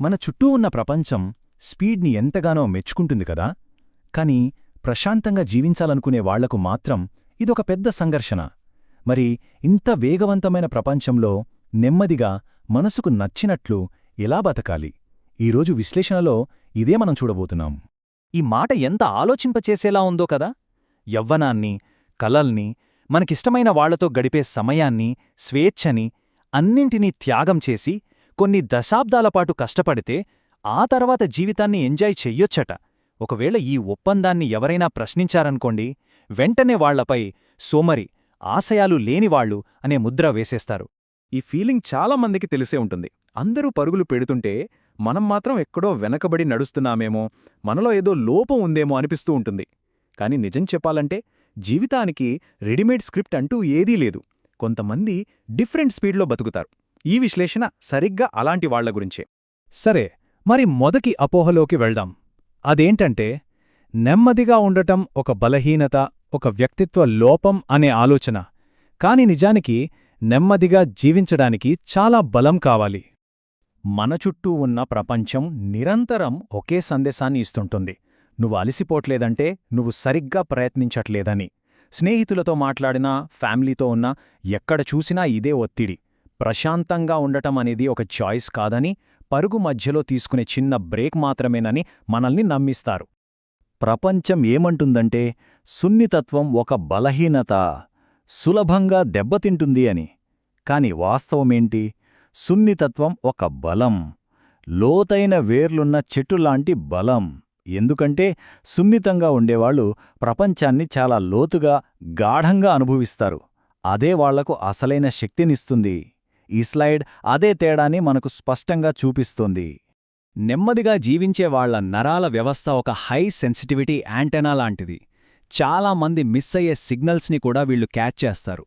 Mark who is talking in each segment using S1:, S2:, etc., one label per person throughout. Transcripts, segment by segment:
S1: మన చుట్టూ ఉన్న ప్రపంచం స్పీడ్ని ఎంతగానో మెచ్చుకుంటుంది కదా కాని ప్రశాంతంగా జీవించాలనుకునే వాళ్లకు మాత్రం ఇదొక పెద్ద సంఘర్షణ. మరి ఇంత వేగవంతమైన ప్రపంచంలో నెమ్మదిగా మనసుకు నచ్చినట్లు ఎలా బతకాలి? ఈరోజు విశ్లేషణలో ఇదే మనం చూడబోతున్నాం.
S2: ఈ మాట ఎంత ఆలోచింపచేసేలా ఉందో కదా. యవ్వనాన్ని, కలల్ని, మనకిష్టమైన వాళ్లతో గడిపే సమయాన్ని, స్వేచ్ఛని అన్నింటినీ త్యాగం చేసి కొన్ని దశాబ్దాలపాటు కష్టపడితే ఆ తర్వాత జీవితాన్ని ఎంజాయ్ చెయ్యొచ్చట. ఒకవేళ ఈ ఒప్పందాన్ని ఎవరైనా ప్రశ్నించారనుకోండి, వెంటనే వాళ్లపై సోమరి, ఆశయాలు లేనివాళ్లు అనే ముద్ర వేసేస్తారు.
S3: ఈ ఫీలింగ్ చాలామందికి తెలిసే ఉంటుంది. అందరూ పరుగులు పెడుతుంటే మనం మాత్రం ఎక్కడో వెనకబడి నడుస్తున్నామేమో, మనలో ఏదో లోపం ఉందేమో అనిపిస్తూ ఉంటుంది. కాని నిజం చెప్పాలంటే జీవితానికి రెడీమేడ్ స్క్రిప్ట్ అంటూ ఏదీ లేదు. కొంతమంది డిఫరెంట్ స్పీడ్లో బతుకుతారు. ఈ విశ్లేషణ సరిగ్గా అలాంటి వాళ్ల గురించే.
S1: సరే, మరి మొదటి అపోహలోకి వెళ్దాం. అదేంటంటే, నెమ్మదిగా ఉండటం ఒక బలహీనత, ఒక వ్యక్తిత్వ లోపం అనే ఆలోచన. కాని నిజానికి నెమ్మదిగా జీవించడానికి చాలా బలం కావాలి.
S2: మన చుట్టూ ఉన్న ప్రపంచం నిరంతరం ఒకే సందేశాన్ని ఇస్తుంటుంది. నువ్వు అలసిపోట్లేదంటే నువ్వు సరిగ్గా ప్రయత్నించట్లేదని. స్నేహితులతో మాట్లాడినా, ఫ్యామిలీతో ఉన్నా, ఎక్కడ చూసినా ఇదే ఒత్తిడి. ప్రశాంతంగా ఉండటం అనేది ఒక చాయిస్ కాదని, పరుగు మధ్యలో తీసుకునే చిన్న బ్రేక్ మాత్రమేనని మనల్ని నమ్మిస్తారు. ప్రపంచం ఏమంటుందంటే సున్నితత్వం ఒక బలహీనత, సులభంగా దెబ్బతింటుంది అని. కాని వాస్తవమేంటి? సున్నితత్వం ఒక బలం, లోతైన వేర్లున్న చెట్టులాంటి బలం. ఎందుకంటే సున్నితంగా ఉండేవాళ్లు ప్రపంచాన్ని చాలా లోతుగా, గాఢంగా అనుభవిస్తారు. అదే వాళ్లకు అసలైన శక్తినిస్తుంది. ఈ స్లైడ్ అదే తేడాని మనకు స్పష్టంగా చూపిస్తోంది. నెమ్మదిగా జీవించేవాళ్ల నరాల వ్యవస్థ ఒక హై సెన్సిటివిటీ యాంటెనా లాంటిది. చాలామంది మిస్ అయ్యే సిగ్నల్స్ని కూడా వీళ్లు క్యాచ్ చేస్తారు.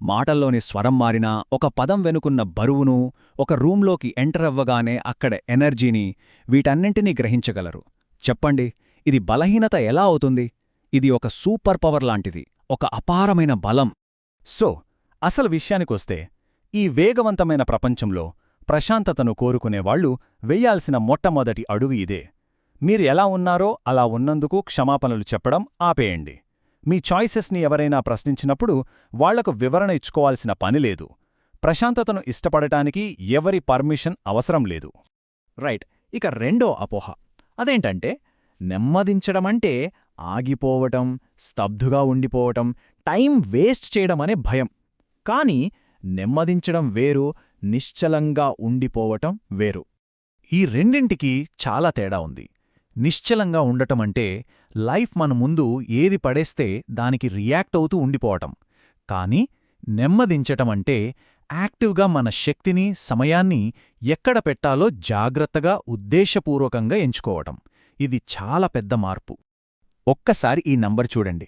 S2: మాటల్లోని స్వరం మారినా, ఒక పదం వెనుకున్న బరువును, ఒక రూంలోకి ఎంటర్ అవ్వగానే అక్కడ ఎనర్జీని, వీటన్నింటినీ గ్రహించగలరు. చెప్పండి, ఇది బలహీనత ఎలా అవుతుంది? ఇది ఒక సూపర్ పవర్ లాంటిది, ఒక అపారమైన బలం.
S1: సో, అసలు విషయానికొస్తే, ఈ వేగవంతమైన ప్రపంచంలో ప్రశాంతతను కోరుకునేవాళ్లు వెయ్యాల్సిన మొట్టమొదటి అడుగు ఇదే. మీరు ఎలా ఉన్నారో అలా ఉన్నందుకు క్షమాపణలు చెప్పడం ఆపేయండి. మీ చాయిసెస్ని ఎవరైనా ప్రశ్నించినప్పుడు వాళ్లకు వివరణ ఇచ్చుకోవాల్సిన పనిలేదు. ప్రశాంతతను ఇష్టపడటానికి ఎవరి పర్మిషన్ అవసరం లేదు.
S2: రైట్. ఇక రెండో అపోహ అదేంటంటే, నెమ్మదించడమంటే ఆగిపోవటం, స్తబ్దుగా ఉండిపోవటం, టైం వేస్ట్ చేయడమనే భయం. కాని నెమ్మదించడం వేరు, నిశ్చలంగా ఉండిపోవటం వేరు.
S1: ఈ రెండింటికి చాలా తేడా ఉంది. నిశ్చలంగా ఉండటమంటే లైఫ్ మన ముందు ఏది పడేస్తే దానికి రియాక్ట్ అవుతూ ఉండిపోవటం. కాని నెమ్మదించటమంటే యాక్టివ్గా మన శక్తిని, సమయాన్ని ఎక్కడ పెట్టాలో జాగ్రత్తగా, ఉద్దేశపూర్వకంగా ఎంచుకోవటం. ఇది చాలా పెద్ద మార్పు. ఒక్కసారి ఈ నంబర్ చూడండి,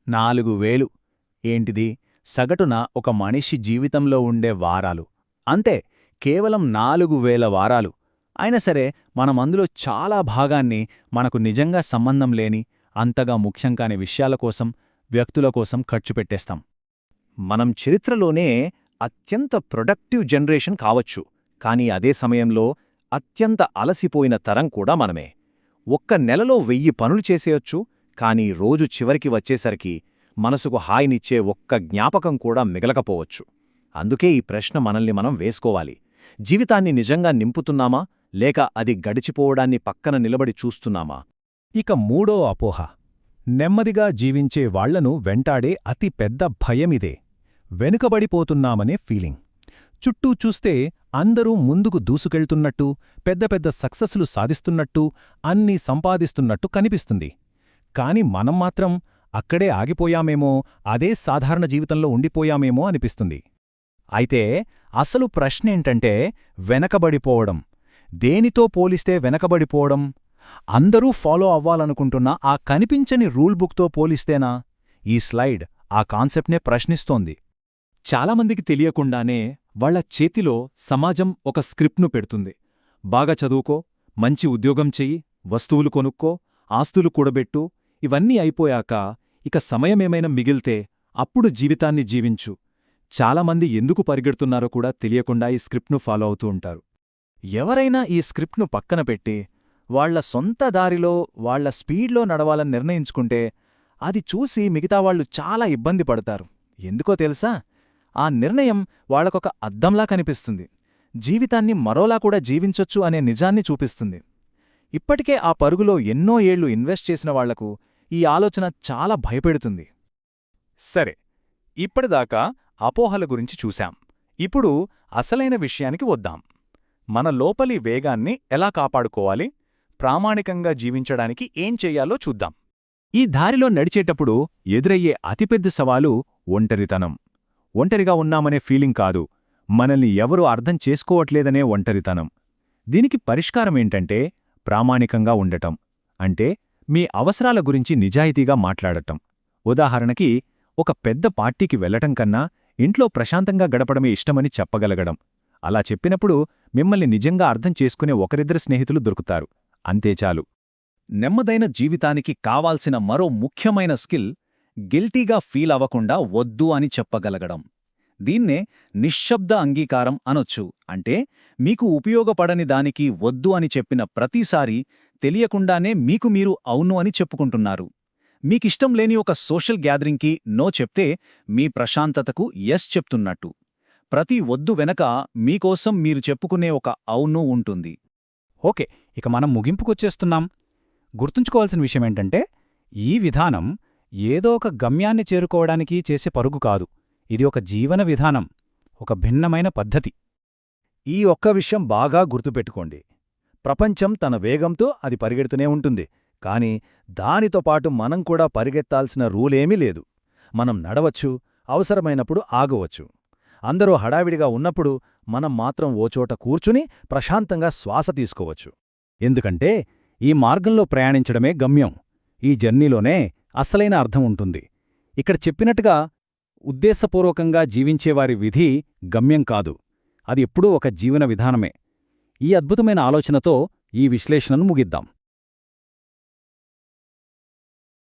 S1: 4000. ఏంటిది? సగటున ఒక మనిషి జీవితంలో ఉండే వారాలు. అంతే, కేవలం 4000 వారాలు. అయినా సరే మనమందులో చాలా భాగాన్ని మనకు నిజంగా సంబంధం లేని, అంతగా ముఖ్యం కాని విషయాల కోసం, వ్యక్తుల కోసం ఖర్చు పెట్టేస్తాం. మనం చరిత్రలోనే అత్యంత ప్రొడక్టివ్ జనరేషన్ కావచ్చు, కానీ అదే సమయంలో అత్యంత అలసిపోయిన తరం కూడా మనమే. ఒక్క నెలలో 1000 పనులు చేసేయొచ్చు, కానీ రోజు చివరికి వచ్చేసరికి మనసుకు హాయినిచ్చే ఒక్క జ్ఞాపకం కూడా మిగలకపోవచ్చు. అందుకే ఈ ప్రశ్న మనల్ని మనం వేసుకోవాలి. జీవితాన్ని నిజంగా నింపుతున్నామా, లేక అది గడిచిపోవడాన్ని పక్కన నిలబడి చూస్తున్నామా?
S2: ఇక మూడో అపోహ, నెమ్మదిగా జీవించే వాళ్లను వెంటాడే అతి పెద్ద భయమిదే. వెనుకబడిపోతున్నామనే ఫీలింగ్. చుట్టూ చూస్తే అందరూ ముందుకు దూసుకెళ్తున్నట్టు, పెద్ద పెద్ద సక్సెస్లు సాధిస్తున్నట్టు, అన్నీ సంపాదిస్తున్నట్టు కనిపిస్తుంది. కాని మనం మాత్రం అక్కడే ఆగిపోయామేమో, అదే సాధారణ జీవితంలో ఉండిపోయామేమో అనిపిస్తుంది. అయితే అసలు ప్రశ్నేంటంటే వెనకబడిపోవడం. దేనితో పోలిస్తే వెనకబడిపోవడం? అందరూ ఫాలో అవ్వాలనుకుంటున్న ఆ కనిపించని రూల్ బుక్తో పోలిస్తేనా? ఈ స్లైడ్ ఆ కాన్సెప్ట్నే ప్రశ్నిస్తోంది.
S3: చాలామందికి తెలియకుండానే వాళ్ల చేతిలో సమాజం ఒక స్క్రిప్ట్ను పెడుతుంది. బాగా చదువుకో, మంచి ఉద్యోగం చెయ్యి, వస్తువులు కొనుక్కో, ఆస్తులు కూడబెట్టు. ఇవన్నీ అయిపోయాక ఇక సమయమేమైనా మిగిల్తే అప్పుడు జీవితాన్ని జీవించు. చాలామంది ఎందుకు పరిగెడుతున్నారో కూడా తెలియకుండా ఈ స్క్రిప్ట్ను ఫాలో అవుతూ ఉంటారు. ఎవరైనా ఈ స్క్రిప్ట్ను పక్కన పెట్టి వాళ్ల సొంత దారిలో వాళ్ల స్పీడ్లో నడవాలని నిర్ణయించుకుంటే అది చూసి మిగతా వాళ్ళు చాలా ఇబ్బంది పడతారు. ఎందుకో తెలుసా? ఆ నిర్ణయం వాళ్లకొక అద్దంలా కనిపిస్తుంది. జీవితాన్ని మరోలా కూడా జీవించొచ్చు అనే నిజాన్ని చూపిస్తుంది. ఇప్పటికే ఆ పరుగులో ఎన్నో ఏళ్లు ఇన్వెస్ట్ చేసిన వాళ్లకు ఈ ఆలోచన చాలా భయపెడుతుంది. సరే, ఇప్పటిదాకా అపోహల గురించి చూశాం. ఇప్పుడు అసలైన విషయానికి వద్దాం. మన లోపలి వేగాన్ని ఎలా కాపాడుకోవాలి, ప్రామాణికంగా జీవించడానికి ఏం చెయ్యాలో చూద్దాం. ఈ దారిలో నడిచేటప్పుడు ఎదురయ్యే అతిపెద్ద సవాలు ఒంటరితనం. ఒంటరిగా ఉన్నామనే ఫీలింగ్ కాదు, మనల్ని ఎవరూ అర్థం చేసుకోవట్లేదనే ఒంటరితనం. దీనికి పరిష్కారమేంటంటే ప్రామాణికంగా ఉండటం. అంటే మీ అవసరాల గురించి నిజాయితీగా మాట్లాడటం. ఉదాహరణకి, ఒక పెద్ద పార్టీకి వెళ్లటం కన్నా ఇంట్లో ప్రశాంతంగా గడపడమే ఇష్టమని చెప్పగలగడం. అలా చెప్పినప్పుడు మిమ్మల్ని నిజంగా అర్థం చేసుకునే ఒకరిద్దరు స్నేహితులు దొరుకుతారు. అంతే చాలు. నెమ్మదైన జీవితానికి కావాల్సిన మరో ముఖ్యమైన స్కిల్ గిల్టీగా ఫీల్ అవ్వకుండా వద్దు అని చెప్పగలగడం. దీన్నే నిశ్శబ్ద అంగీకారం అనొచ్చు. అంటే మీకు ఉపయోగపడని దానికి వద్దు అని చెప్పిన ప్రతిసారీ తెలియకుండానే మీకు మీరు అవును అని చెప్పుకుంటున్నారు. మీకిష్టం లేని ఒక సోషల్ గ్యాదరింగ్కి నో చెప్తే మీ ప్రశాంతతకు ఎస్ చెప్తున్నట్టు. ప్రతి వద్దు వెనక మీకోసం మీరు చెప్పుకునే ఒక అవును ఉంటుంది.
S2: ఓకే, ఇక మనం ముగింపుకొచ్చేస్తున్నాం. గుర్తుంచుకోవాల్సిన విషయమేంటంటే, ఈ విధానం ఏదో ఒక గమ్యాన్ని చేరుకోవడానికి చేసే పరుగు కాదు. ఇది ఒక జీవన విధానం, ఒక భిన్నమైన పద్ధతి.
S1: ఈ ఒక్క విషయం బాగా గుర్తుపెట్టుకోండి. ప్రపంచం తన వేగంతో అది పరిగెడుతూనే ఉంటుంది. కాని దానితో పాటు మనం కూడా పరిగెత్తాల్సిన రూలేమీ లేదు. మనం నడవచ్చు, అవసరమైనప్పుడు ఆగవచ్చు. అందరూ హడావిడిగా ఉన్నప్పుడు మనం మాత్రం ఓ చోట కూర్చుని ప్రశాంతంగా శ్వాస తీసుకోవచ్చు.
S2: ఎందుకంటే ఈ మార్గంలో ప్రయాణించడమే గమ్యం. ఈ జర్నీలోనే అసలైన అర్థం ఉంటుంది. ఇక్కడ చెప్పినట్టుగా ఉద్దేశపూర్వకంగా జీవించేవారి విధి గమ్యం కాదు, అది ఎప్పుడూ ఒక జీవన విధానమే. ఈ అద్భుతమైన ఆలోచనతో ఈ విశ్లేషణను ముగిద్దాం.